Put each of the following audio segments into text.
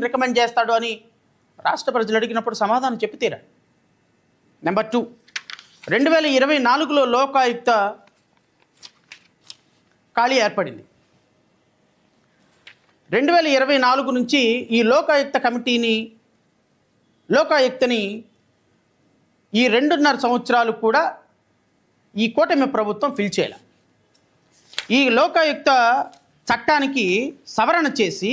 Recommend చేస్తాడు అని రాష్ట్ర ప్రజలు అడిగినప్పుడు సమాధానం చెప్పి తీరా. నెంబర్ 2, 2024లో లోకాయుక్త ఖాళీ ఏర్పడింది. 2024 నుంచి ఈ లోకాయుక్తని ఈ 2.5 సంవత్సరాలు కూడా ఈ కూటమి ప్రభుత్వం ఫిల్ చేయాలి. ఈ లోకాయుక్త చట్టానికి సవరణ చేసి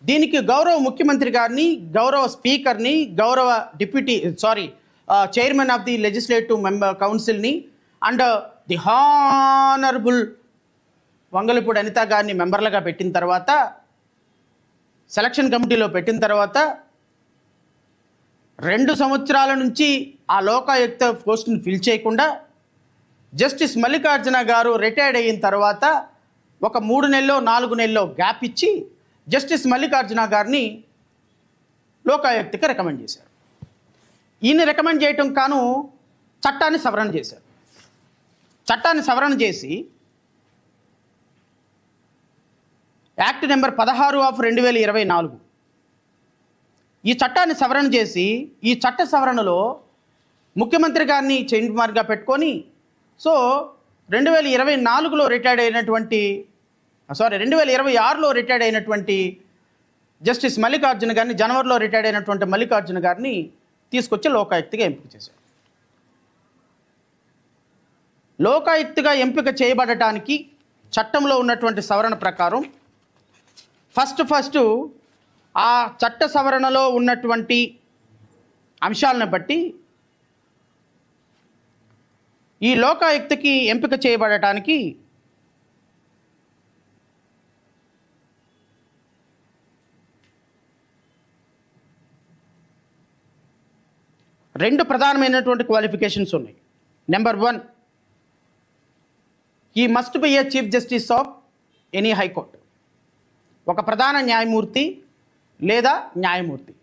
దీనికి గౌరవ ముఖ్యమంత్రి గారిని, గౌరవ స్పీకర్ని, గౌరవ చైర్మన్ ఆఫ్ ది లెజిస్లేటివ్ కౌన్సిల్ని and the honourable Vangalapudi Anitha గారిని మెంబర్లుగా పెట్టిన తర్వాత, సెలక్షన్ కమిటీలో పెట్టిన తర్వాత 2 సంవత్సరాల నుంచి ఆ లోకాయుక్త పోస్టుని ఫిల్ చేయకుండా జస్టిస్ మల్లికార్జున గారు రిటైర్డ్ అయిన తర్వాత ఒక 3 నెలలో 4 నెలలో గ్యాప్ ఇచ్చి జస్టిస్ మల్లికార్జున గారిని లోకాయుక్తకి రికమెండ్ చేశారు. ఈయన రికమెండ్ చేయటం కాను చట్టాన్ని సవరణ చేశారు. చట్టాన్ని సవరణ చేసి యాక్ట్ నెంబర్ 16/2024 ఈ చట్టాన్ని సవరణ చేసి ఈ చట్ట సవరణలో ముఖ్యమంత్రి గారిని చైన్ కుమార్గా పెట్టుకొని 2026లో రిటైర్డ్ అయినటువంటి జస్టిస్ మల్లికార్జున గారిని, జనవరిలో రిటైర్డ్ అయినటువంటి మల్లికార్జున గారిని తీసుకొచ్చి లోకాయుక్తగా ఎంపిక చేశారు. లోకాయుక్తగా ఎంపిక చేయబడటానికి చట్టంలో ఉన్నటువంటి సవరణ ప్రకారం ఫస్ట్ ఆ చట్ట సవరణలో ఉన్నటువంటి అంశాలను బట్టి ఈ లోకాయుక్తకి ఎంపిక చేయబడటానికి రెండు ప్రధానమైనటువంటి క్వాలిఫికేషన్స్ ఉన్నాయి. Number 1, he must be A chief justice of any high court. ఒక ప్రధాన న్యాయమూర్తి లేదా న్యాయమూర్తి.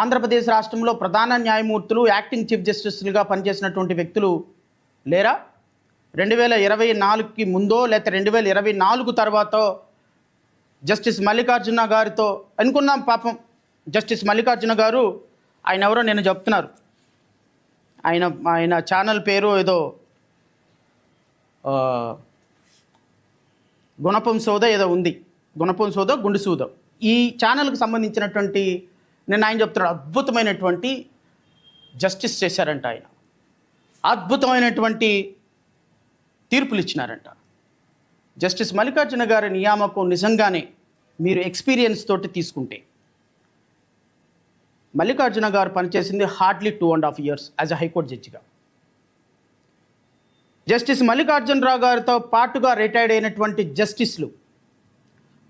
ఆంధ్రప్రదేశ్ రాష్ట్రంలో ప్రధాన న్యాయమూర్తులు, యాక్టింగ్ చీఫ్ జస్టిస్లుగా పనిచేసినటువంటి వ్యక్తులు లేరా? 2024కి ముందో లేకపోతే 2024 తర్వాత జస్టిస్ మల్లికార్జున గారితో అనుకున్నాం. పాపం జస్టిస్ మల్లికార్జున గారు ఆయన ఎవరో నేను చెప్తున్నారు. ఆయన ఛానల్ పేరు ఏదో గుణపం సోద ఏదో ఉంది, గుణపం సోద గుండు సూద. ఈ ఛానల్కి సంబంధించినటువంటి ఆయన చెప్తున్నాడు, అద్భుతమైనటువంటి జస్టిస్ చేశారంట. ఆయన అద్భుతమైనటువంటి తీర్పులు ఇచ్చినారంట. జస్టిస్ మల్లికార్జున గారి నియామకం నిజంగానే మీరు ఎక్స్పీరియన్స్ తోటి తీసుకుంటే, మల్లికార్జున గారు పనిచేసింది hardly 2.5 years as a high court జడ్జిగా. జస్టిస్ మల్లికార్జునరావు గారితో పాటుగా రిటైర్డ్ అయినటువంటి జస్టిస్లు,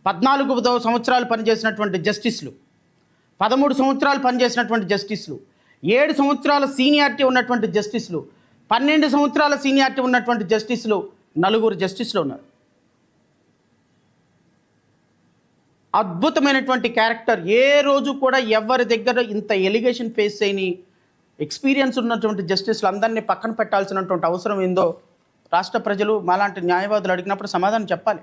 14 సంవత్సరాలు పనిచేసినటువంటి జస్టిస్లు, 13 సంవత్సరాలు పనిచేసినటువంటి జస్టిస్లు, 7 సంవత్సరాల సీనియారిటీ ఉన్నటువంటి జస్టిస్లు, 12 సంవత్సరాల సీనియారిటీ ఉన్నటువంటి జస్టిస్లు, 4 జస్టిస్లు ఉన్నారు. అద్భుతమైనటువంటి క్యారెక్టర్. ఏ రోజు కూడా ఎవరి దగ్గర ఇంత ఎలిగేషన్ ఫేస్ చేయని ఎక్స్పీరియన్స్ ఉన్నటువంటి జస్టిస్లు అందరినీ పక్కన పెట్టాల్సినటువంటి అవసరం ఏందో రాష్ట్ర ప్రజలు మాలాంటి న్యాయవాదులు అడిగినప్పుడు సమాధానం చెప్పాలి.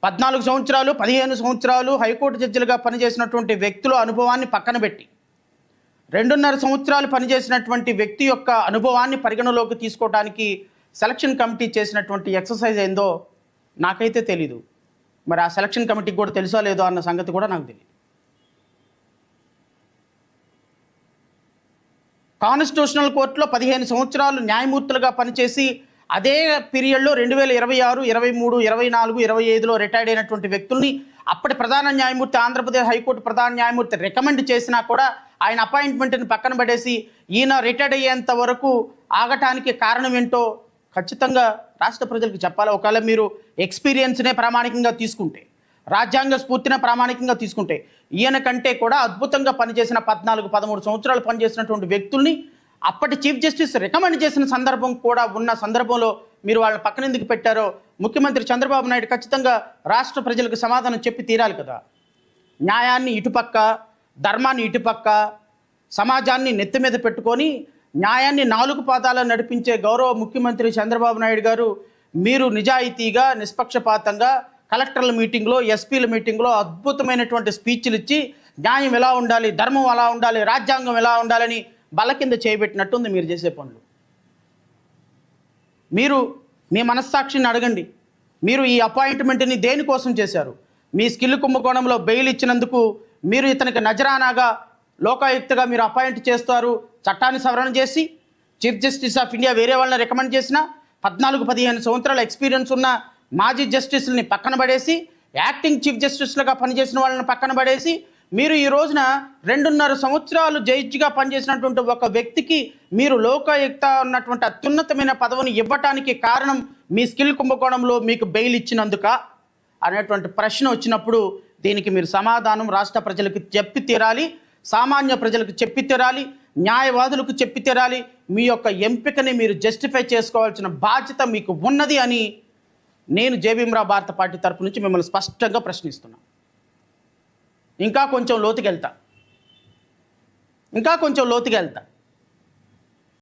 14 సంవత్సరాలు 15 సంవత్సరాలు హైకోర్టు జడ్జిలుగా పనిచేసినటువంటి వ్యక్తుల అనుభవాన్ని పక్కన పెట్టి 2.5 సంవత్సరాలు పనిచేసినటువంటి వ్యక్తి యొక్క అనుభవాన్ని పరిగణలోకి తీసుకోవడానికి సెలక్షన్ కమిటీ చేసినటువంటి ఎక్సర్సైజ్ ఏందో నాకైతే తెలీదు. మరి ఆ సెలక్షన్ కమిటీకి కూడా తెలుసో లేదో అన్న సంగతి కూడా నాకు తెలియదు. కాన్స్టిట్యూషనల్ కోర్టులో 15 సంవత్సరాలు న్యాయమూర్తులుగా పనిచేసి అదే పీరియడ్లో 2026, 23, 24, 25లో రిటైర్డ్ అయినటువంటి వ్యక్తుల్ని అప్పటి ప్రధాన న్యాయమూర్తి, ఆంధ్రప్రదేశ్ హైకోర్టు ప్రధాన న్యాయమూర్తి రికమెండ్ చేసినా కూడా ఆయన అపాయింట్మెంట్ని పక్కన పడేసి ఈయన రిటైర్డ్ అయ్యేంత వరకు ఆగటానికి కారణం ఏంటో ఖచ్చితంగా రాష్ట్ర ప్రజలకు చెప్పాలి. ఒకవేళ మీరు ఎక్స్పీరియన్స్నే ప్రామాణికంగా తీసుకుంటే, రాజ్యాంగ స్ఫూర్తినే ప్రామాణికంగా తీసుకుంటే, ఈయన కంటే కూడా అద్భుతంగా పనిచేసిన 14, 13 సంవత్సరాలు పనిచేసినటువంటి వ్యక్తుల్ని అప్పటి చీఫ్ జస్టిస్ రికమెండ్ చేసిన సందర్భం కూడా ఉన్న సందర్భంలో మీరు వాళ్ళని పక్కన ఎందుకు పెట్టారో ముఖ్యమంత్రి చంద్రబాబు నాయుడు ఖచ్చితంగా రాష్ట్ర ప్రజలకు సమాధానం చెప్పి తీరాలి కదా. న్యాయాన్ని ఇటుపక్క, ధర్మాన్ని ఇటుపక్క, సమాజాన్ని నెత్తి మీద పెట్టుకొని న్యాయాన్ని 4 పాదాలను నడిపించే గౌరవ ముఖ్యమంత్రి చంద్రబాబు నాయుడు గారు, మీరు నిజాయితీగా, నిష్పక్షపాతంగా కలెక్టర్ల మీటింగ్లో, ఎస్పీల మీటింగ్లో అద్భుతమైనటువంటి స్పీచ్లు ఇచ్చి న్యాయం ఎలా ఉండాలి, ధర్మం ఎలా ఉండాలి, రాజ్యాంగం ఎలా ఉండాలని బల్ల కింద చేయబెట్టినట్టుంది మీరు చేసే పనులు. మీరు మీ మనస్సాక్షిని అడగండి. మీరు ఈ అపాయింట్మెంట్ని దేనికోసం చేశారు? మీ స్కిల్ కుంభకోణంలో బెయిల్ ఇచ్చినందుకు మీరు ఇతనికి నజరానాగా లోకాయుక్తగా మీరు అపాయింట్ చేస్తారు. చట్టాన్ని సవరణ చేసి చీఫ్ జస్టిస్ ఆఫ్ ఇండియా వేరే వాళ్ళని రికమెండ్ చేసిన 14-15 సంవత్సరాల ఎక్స్పీరియన్స్ ఉన్న మాజీ జస్టిస్ని పక్కన పడేసి, యాక్టింగ్ చీఫ్ జస్టిస్లుగా పనిచేసిన వాళ్ళని పక్కన పడేసి, మీరు ఈ రోజున 2.5 సంవత్సరాలు జడ్జిగా పనిచేసినటువంటి ఒక వ్యక్తికి మీరు లోకాయుక్త ఉన్నటువంటి అత్యున్నతమైన పదవిని ఇవ్వటానికి కారణం మీ స్కిల్ కుంభకోణంలో మీకు బెయిల్ ఇచ్చినందుక అనేటువంటి ప్రశ్న వచ్చినప్పుడు దీనికి మీరు సమాధానం రాష్ట్ర ప్రజలకు చెప్పి తీరాలి, సామాన్య ప్రజలకు చెప్పి తీరాలి, న్యాయవాదులకు చెప్పి తీరాలి. మీ యొక్క ఎంపికని మీరు జస్టిఫై చేసుకోవాల్సిన బాధ్యత మీకు ఉన్నది అని నేను జే భీమ్రావ్ భారత పార్టీ తరపు నుంచి మిమ్మల్ని స్పష్టంగా ప్రశ్నిస్తున్నాను. ఇంకా కొంచెం లోతుకెళ్తా.